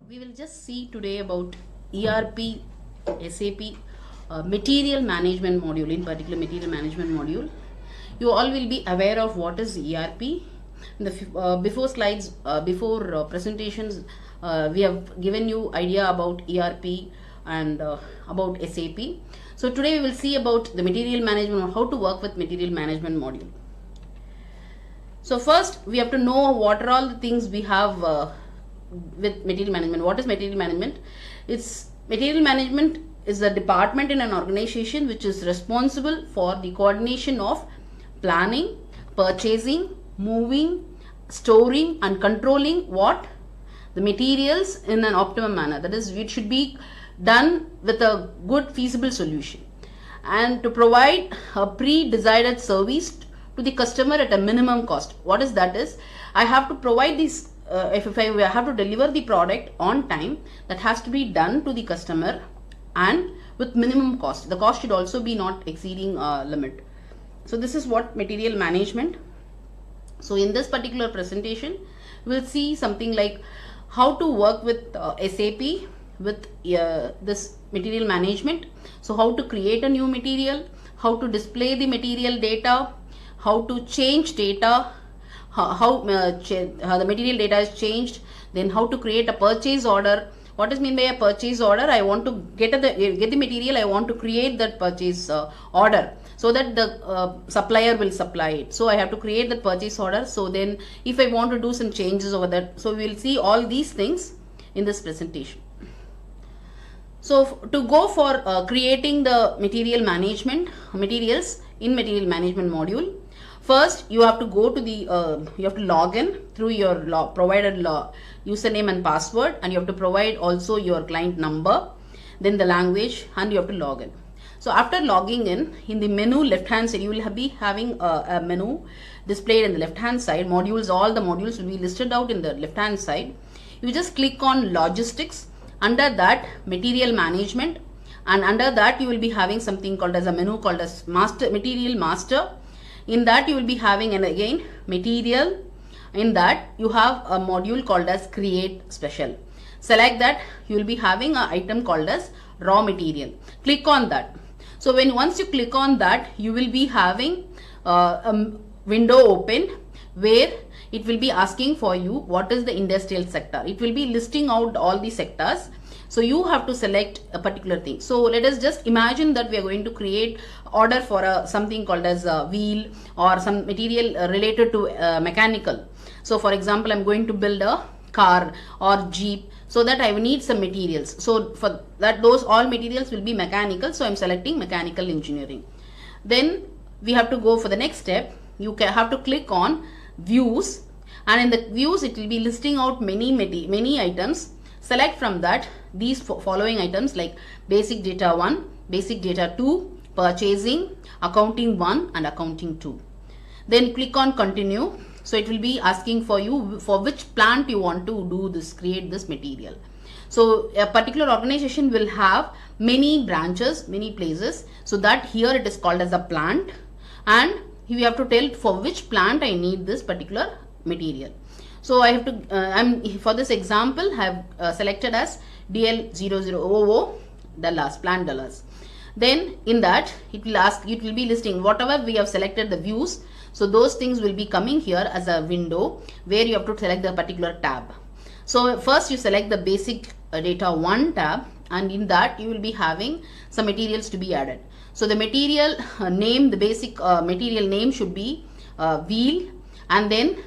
We will just see today about ERP, SAP, material management module, in particular material management module. You all will be aware of what is ERP. Before slides, before presentations, we have given you idea about ERP and about SAP. So today we will see about the material management, or how to work with material management module. So first we have to know what are all the things we have with material management. What is material management? It's material management is a department in an organization which is responsible for the coordination of planning, purchasing, moving, storing and controlling what? The materials in an optimum manner. That is, it should be done with a good feasible solution and to provide a pre-decided service to the customer at a minimum cost. What is that is, I have to provide this, if I have to deliver the product on time, that has to be done to the customer and with minimum cost. The cost should also be not exceeding limit. So this is what material management. So in this particular presentation, we'll see something like how to work with SAP with this material management. So how to create a new material, how to display the material data, how to change data, how the material data is changed, then how to create a purchase order. What is mean by a purchase order? I want to get the material, I want to create that purchase order so that the supplier will supply it. So I have to create that purchase order. So then if I want to do some changes over that, so we will see all these things in this presentation. So to go for creating the material management materials in material management module, first you have to go to the you have to log in through your provided username and password, and you have to provide also your client number, then the language, and you have to log in. So after logging in the menu left hand side, you will be having a menu displayed in the left hand side. Modules, all the modules will be listed out in the left hand side. You just click on logistics, under that material management, and under that you will be having something called as a menu called as material master. In that you will be having, and again material, in that you have a module called as create special. Select that, you will be having an item called as raw material. Click on that. So once you click on that, you will be having a window open where it will be asking for you what is the industrial sector. It will be listing out all the sectors. So you have to select a particular thing. So let us just imagine that we are going to create order for something called as a wheel or some material related to mechanical. So for example, I'm going to build a car or jeep, so that I need some materials. So for that, those all materials will be mechanical. So I'm selecting mechanical engineering. Then we have to go for the next step. You have to click on views, and in the views it will be listing out many items. Select from that these following items like basic data 1, basic data 2, purchasing, accounting 1 and accounting 2. Then click on continue. So it will be asking for you for which plant you want to do this, create this material. So a particular organization will have many branches, many places, so that here it is called as a plant, and you have to tell for which plant I need this particular material. So I have to for this example I have selected as DL0000 Dallas, plant Dallas. Then in that it will ask, it will be listing whatever we have selected the views. So those things will be coming here as a window where you have to select the particular tab. So first you select the basic data 1 tab, and in that you will be having some materials to be added. So the material name, the basic material name should be wheel, and then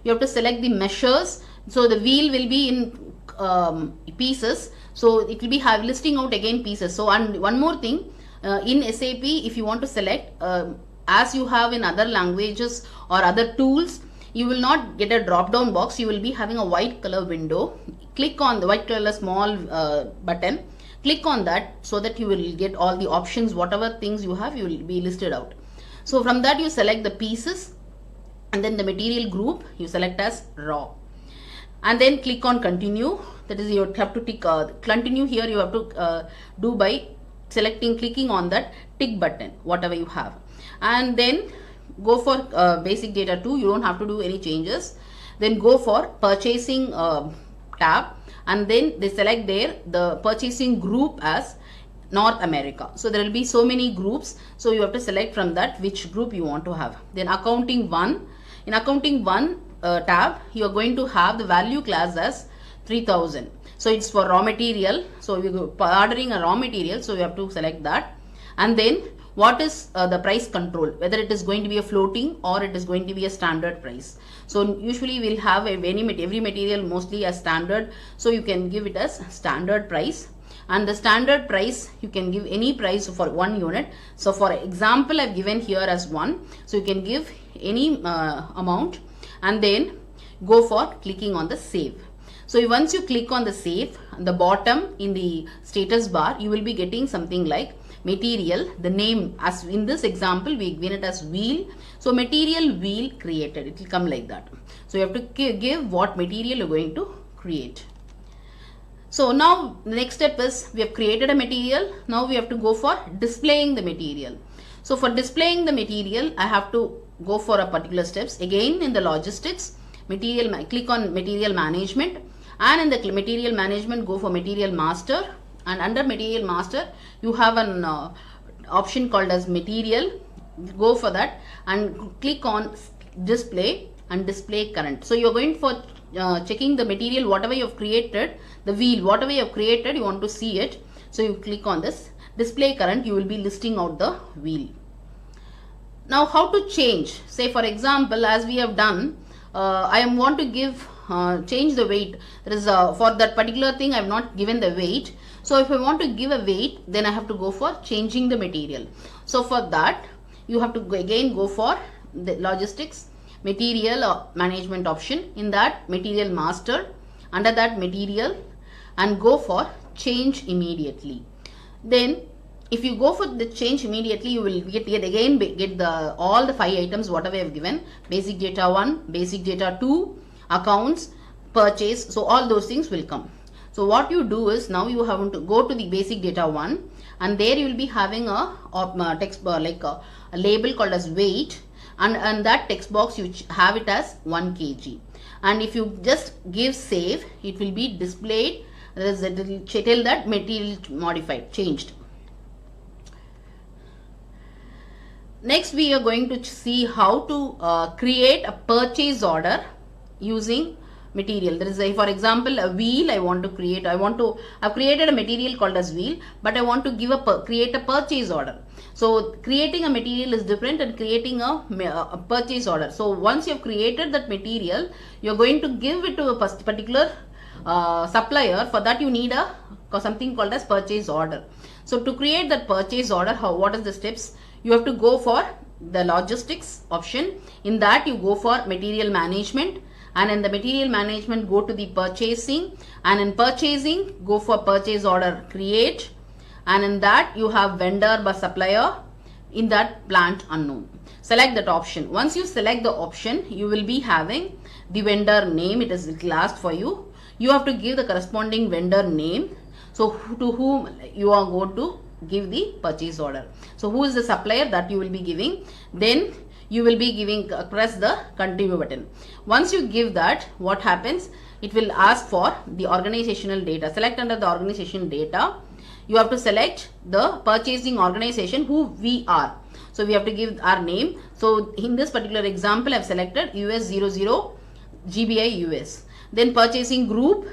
you have to select the measures. So the wheel will be in pieces, so it will be listing out again pieces. So and one more thing, in SAP if you want to select as you have in other languages or other tools, you will not get a drop down box. You will be having a white color window. Click on the white color small button, click on that, so that you will get all the options, whatever things you have, you will be listed out. So from that you select the pieces, and then the material group you select as raw, and then click on continue. That is, you have to tick continue. Here you have to do by clicking on that tick button, whatever you have, and then go for basic data 2. You don't have to do any changes. Then go for purchasing tab, and then they select the purchasing group as North America. So there will be so many groups, so you have to select from that which group you want to have. Then accounting 1, in accounting 1 tab, you are going to have the value class as 3000. So it's for raw material, so you are ordering a raw material, so you have to select that. And then what is the price control, whether it is going to be a floating or it is going to be a standard price. So usually we'll have every material mostly as standard, so you can give it as standard price. And the standard price, you can give any price for 1 unit. So for example, I've given here as 1, so you can give any amount, and then go for clicking on the save. So once you click on the save, the bottom in the status bar, you will be getting something like material, the name, as in this example we given it as wheel. So material wheel created, it will come like that. So you have to give what material you're going to create. So now the next step is, we have created a material. Now we have to go for displaying the material. So for displaying the material, I have to go for a particular steps. Again in the logistics, material, click on material management, and in the material management, go for material master, and under material master you have an option called as material. Go for that and click on display and display current. So you're going for checking the material, whatever you have created, the wheel, whatever you have created, you want to see it. So you click on this display current, you will be listing out the wheel. Now how to change, say for example, as we have done, I want to give change the weight. There is for that particular thing I have not given the weight. So if I want to give a weight, then I have to go for changing the material. So for that you have to again go for the logistics, material management option, in that material master, under that material, and go for change immediately. Then if you go for the change immediately, you will get the all the 5 items whatever I have given: basic data 1, basic data 2, accounts, purchase. So all those things will come. So what you do is, now you have to go to the basic data 1, and there you will be having a text bar, like a label called as weight, and that text box you have it as 1 kg. And if you just give save, it will be displayed. It will tell that material modified, changed. Next we are going to see how to create a purchase order using material. There is for example a wheel I want to create. I've created a material called as wheel, but I want to give create a purchase order. So creating a material is different and creating a purchase order. So once you have created that material, you are going to give it to a particular supplier. For that you need something called as purchase order. So to create that purchase order, what is the steps? You have to go for the logistics option. In that you go for material management, and in the material management go to the purchasing, and in purchasing go for purchase order create, and in that you have vendor by supplier, in that plant unknown. Select that option. Once you select the option, you will be having the vendor name. It will ask for you. You have to give the corresponding vendor name. So to whom you are going to give the purchase order. So who is the supplier, that you will be giving. Then you will be giving, press the continue button. Once you give that, what happens? It will ask for the organizational data. Select under the organization data. You have to select the purchasing organization, who we are. So we have to give our name. So in this particular example, I have selected US 00 GBI US. Then purchasing group,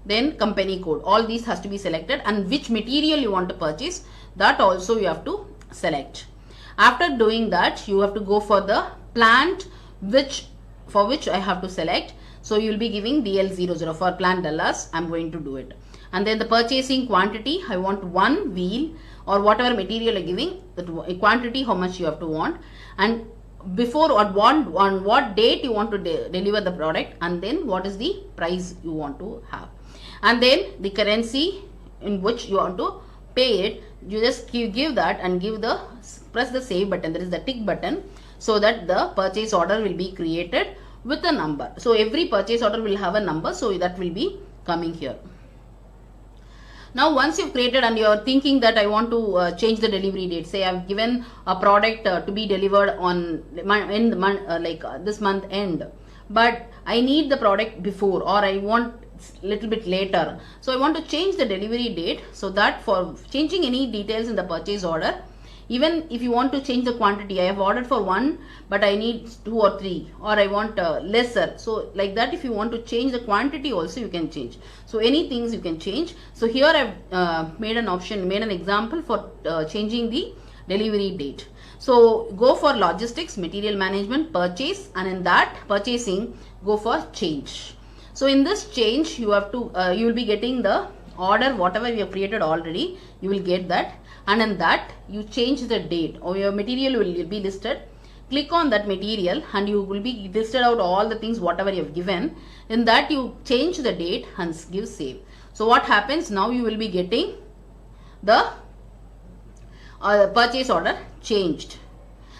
then company code. All these has to be selected, and which material you want to purchase, that also you have to select. After doing that, you have to go for the plant for which I have to select. So you will be giving DL00 for plant Dallas. I'm going to do it. And then the purchasing quantity, I want 1 wheel or whatever material you're giving, the quantity how much you have to want, and before on what date you want to deliver the product, and then what is the price you want to have, and then the currency in which you want to pay it. You just give that and press the save button. There is the tick button, so that the purchase order will be created with a number. So every purchase order will have a number, so that will be coming here. Now once you've created and you're thinking that I want to change the delivery date, say I've given a product to be delivered on this month end, but I need the product before, or I want little bit later. So I want to change the delivery date, so that for changing any details in the purchase order, even if you want to change the quantity, I have ordered for 1 but I need 2 or 3, or I want lesser. So like that, if you want to change the quantity also, you can change. So any things you can change. So here I've made an example for changing the delivery date. So go for logistics, material management, purchase, and in that purchasing, go for change. So in this change, you have to you will be getting the order whatever we have created already, you will get that, and in that you change the date, or your material will be listed. Click on that material and you will be listed out all the things whatever you have given. In that you change the date and give save. So what happens now, you will be getting the purchase order changed.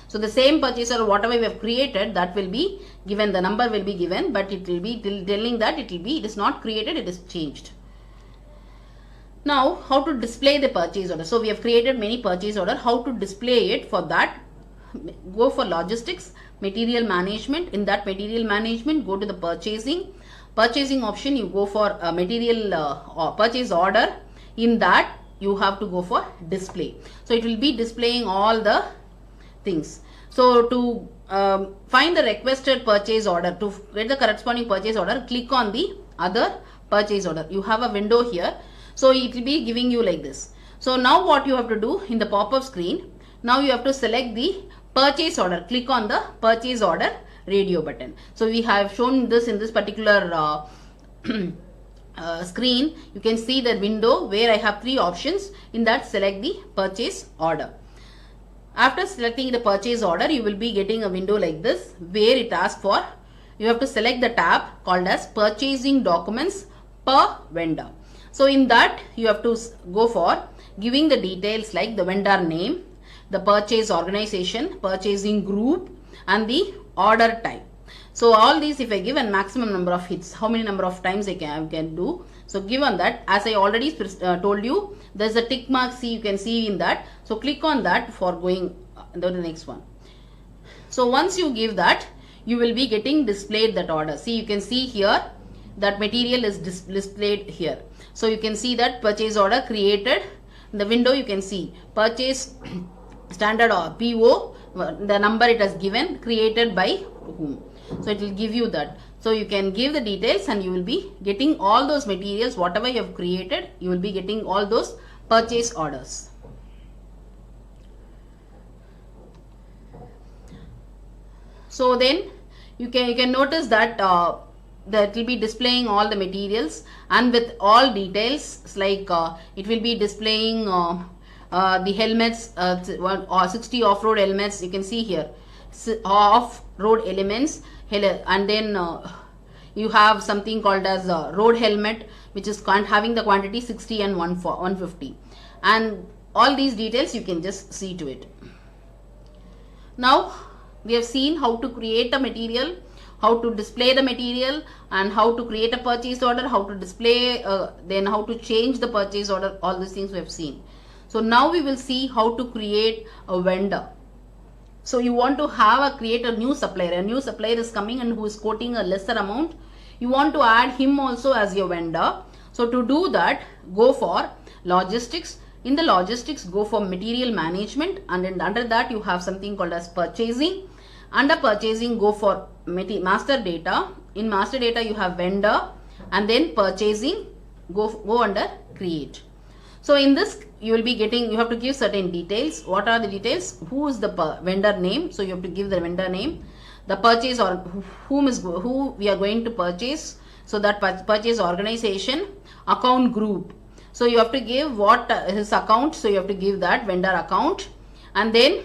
So the same purchase order whatever we have created, that will be given, the number will be given, but it will be telling that it is not created, it is changed. Now how to display the purchase order. So we have created many purchase order. How to display it? For that, go for logistics, material management. In that material management, go to the purchasing option, you go for material purchase order. In that you have to go for display. So it will be displaying all the things. So to find the requested purchase order, to get the corresponding purchase order, click on the other purchase order. You have a window here. So it will be giving you like this. So now what you have to do in the pop-up screen, now you have to select the purchase order. Click on the purchase order radio button. So we have shown this in this particular screen. You can see the window where I have 3 options. In that, select the purchase order. After selecting the purchase order, you will be getting a window like this where it asks for, you have to select the tab called as purchasing documents per vendor. So in that you have to go for giving the details like the vendor name, the purchase organization, purchasing group, and the order type. So all these, if I give a maximum number of hits, how many number of times I can do. So give on that. As I already told you, there's a tick mark, see, you can see in that. So click on that for going to the next one. So once you give that, you will be getting displayed that order. See, you can see here that material is displayed here. So you can see that purchase order created. In the window you can see purchase standard or PO, the number it has given, created by whom. So it will give you that. So you can give the details and you will be getting all those materials whatever you have created, you will be getting all those purchase orders. So then you can notice that that will be displaying all the materials and with all details, like it will be displaying the helmets, 60 off-road helmets, you can see here, off-road elements, and then you have something called as road helmet, which is having the quantity 60 and 150, and all these details you can just see to it. Now we have seen how to create a material, how to display the material, and how to create a purchase order, how to display, then how to change the purchase order. All these things we have seen. So now we will see how to create a vendor. So you want to create a new supplier. A new supplier is coming and who is quoting a lesser amount. You want to add him also as your vendor. So to do that, go for logistics. In the logistics, go for material management, and then under that you have something called as purchasing. Under purchasing, go for master data. In master data you have vendor, and then purchasing, go under create. So in this you will be getting, you have to give certain details. What are the details? Who is the vendor name? So you have to give the vendor name, the purchase or who we are going to purchase. So that purchase organization, account group. So you have to give what his account. So you have to give that vendor account, and then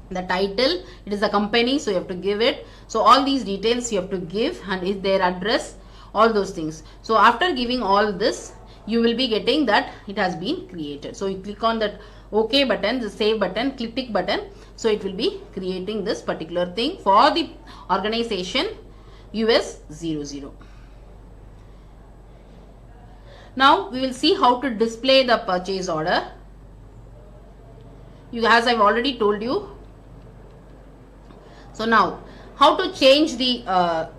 the title, it is a company, so you have to give it. So all these details you have to give, and is their address, all those things. So after giving all this, you will be getting that it has been created. So you click on that OK button, the save button, tick button. So it will be creating this particular thing for the organization US 00. Now we will see how to display the purchase order. As I've already told you. So now how to change the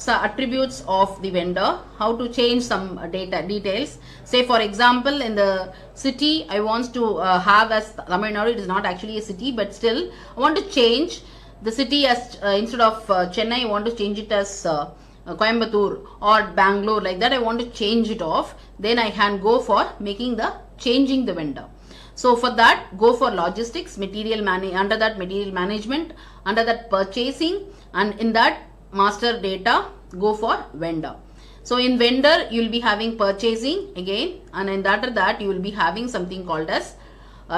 attributes of the vendor, how to change some details. Say for example, in the city I want to have as Tamil Nadu. It is not actually a city, but still I want to change the city as instead of Chennai, I want to change it as Coimbatore or Bangalore, like that I want to change it off. Then I can go for changing the vendor. So for that, go for logistics, under that material management, under that purchasing, and in that master data, go for vendor. So in vendor, you will be having purchasing again, and in that you will be having something called as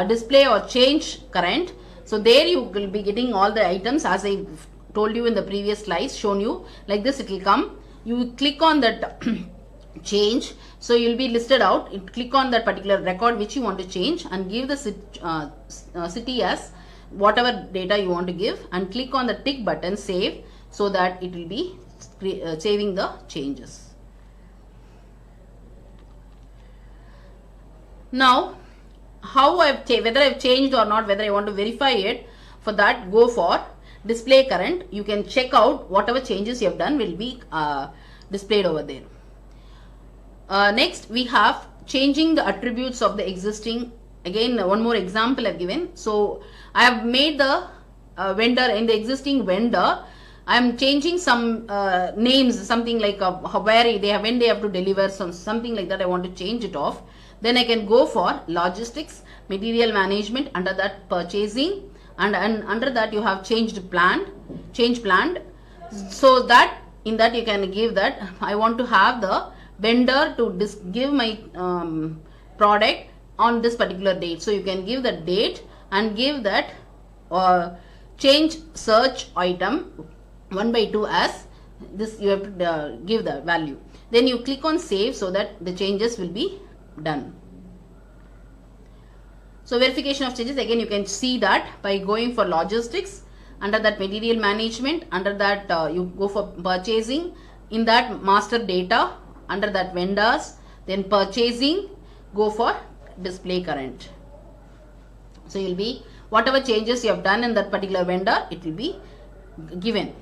display or change current. So there you will be getting all the items as I told you in the previous slides, shown you like this. It will come. You click on that change. So you will be listed out. Click on that particular record which you want to change and give the city as whatever data you want to give, and click on the tick button save, so that it will be saving the changes. Now, whether I've changed or not, whether I want to verify it, for that go for display current. You can check out whatever changes you have done will be displayed over there. Next we have changing the attributes of the existing. Again, one more example I've given. So I have made the vendor, in the existing vendor I am changing some names, something like when they have to deliver, something like that I want to change it off. Then I can go for logistics, material management, under that purchasing, and under that you have change planned. So that in that you can give that I want to have the vendor to give my product on this particular date. So you can give the date and give that change search item 1/2 as this. You have to give the value. Then you click on save, so that the changes will be done. So verification of changes, again you can see that by going for logistics, under that material management, under that you go for purchasing, in that master data, under that vendors, then purchasing, go for display current. So you'll be, whatever changes you have done in that particular vendor, it will be given.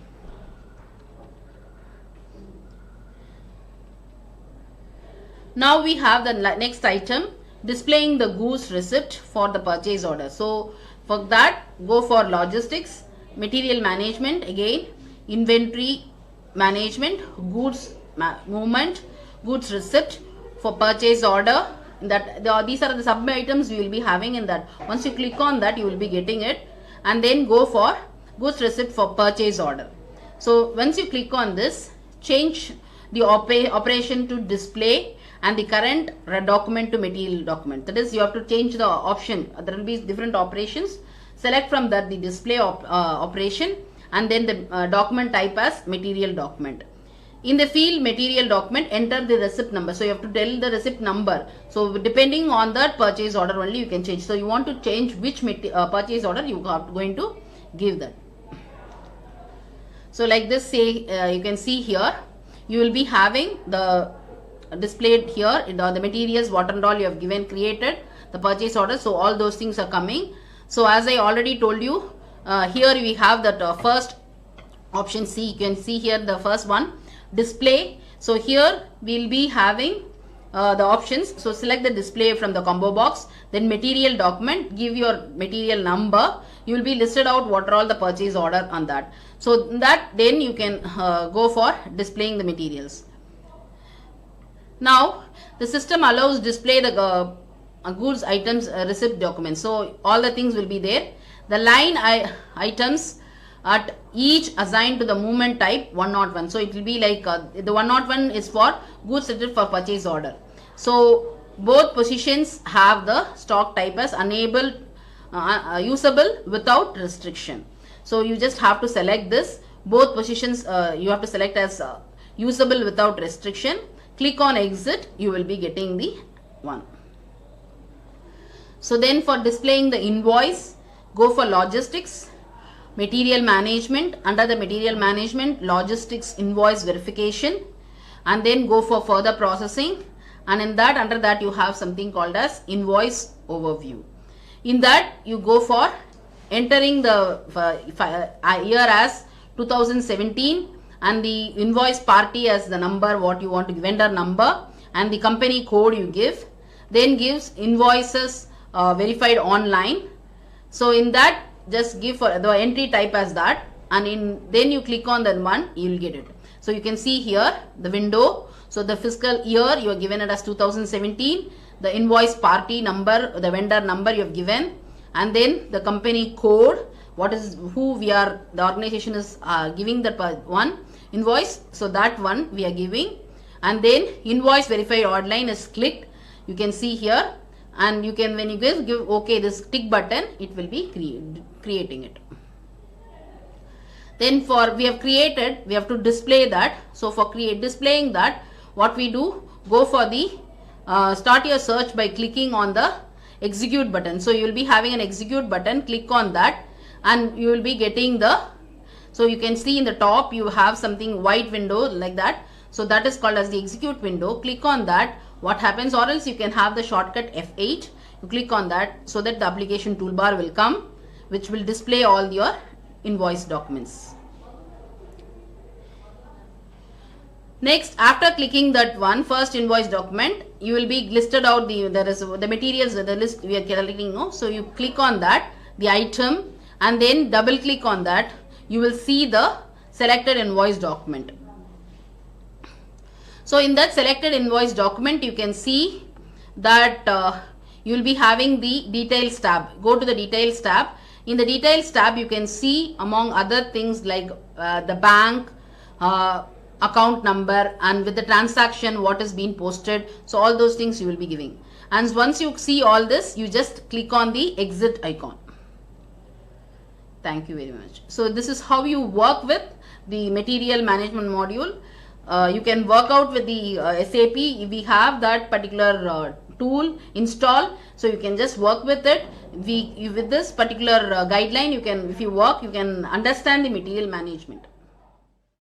Now we have the next item, displaying the goods receipt for the purchase order. So for that, go for logistics, material management, again inventory management, goods movement, goods receipt for purchase order. That these are the sub items you will be having in that. Once you click on that, you will be getting it, and then go for goods receipt for purchase order. So once you click on this, change the operation to display and the current document to material document. That is, you have to change the option. There will be different operations. Select from that the display operation, and then the document type as material document. In the field material document, enter the receipt number. So you have to tell the receipt number. So depending on that purchase order only you can change. So you want to change which purchase order, you are going to give that. So like this, say you can see here, you will be having the displayed here in the materials, what and all you have given, created the purchase order. So all those things are coming. So as I already told you, here we have that first option C. You can see here the first one, display. So here we will be having the options. So select the display from the combo box, then material document, give your material number. You will be listed out what are all the purchase order on that. So that then you can go for displaying the materials. Now the system allows display the goods items receipt documents. So all the things will be there. The line items at each assigned to the movement type 101. So it will be like the 101 is for goods receipt for purchase order. So both positions have the stock type as unable usable without restriction. So you just have to select this. Both positions you have to select as usable without restriction. Click on exit, you will be getting the one. So then for displaying the invoice, go for logistics, material management, under the material management, logistics invoice verification, and then go for further processing, and in that, under that you have something called as invoice overview. In that you go for entering the year as 2017, and the invoice party as the number what you want to, vendor number, and the company code you give. Then gives invoices verified online. So in that, just give for the entry type as that, and then you click on that one, you will get it. So you can see here the window. So the fiscal year you are given it as 2017, the invoice party number, the vendor number you have given, and then the company code, what is, who we are, the organization is giving that one invoice, so that one we are giving, and then invoice verified online is clicked. You can see here, and you can, when you give okay this tick button, it will be creating it. Then for we have created, we have to display that. So for displaying that, what we do, go for the start your search by clicking on the execute button. So you will be having an execute button, click on that, and you will be getting the, so you can see in the top you have something white window like that. So that is called as the execute window. Click on that. What happens, or else you can have the shortcut F8. You click on that so that the application toolbar will come, which will display all your invoice documents. Next, after clicking that one first invoice document, you will be listed out the materials, the list we are collecting. No? So you click on that, the item, and then double click on that. You will see the selected invoice document. So in that selected invoice document, you can see that you will be having the details tab. Go to the details tab. In the details tab, you can see among other things like the bank, account number, and with the transaction what is being posted. So all those things you will be giving. And once you see all this, you just click on the exit icon. Thank you very much. So this is how you work with the material management module. You can work out with the SAP. We have that particular tool installed, so you can just work with it. With this particular guideline, you can, if you work, you can understand the material management.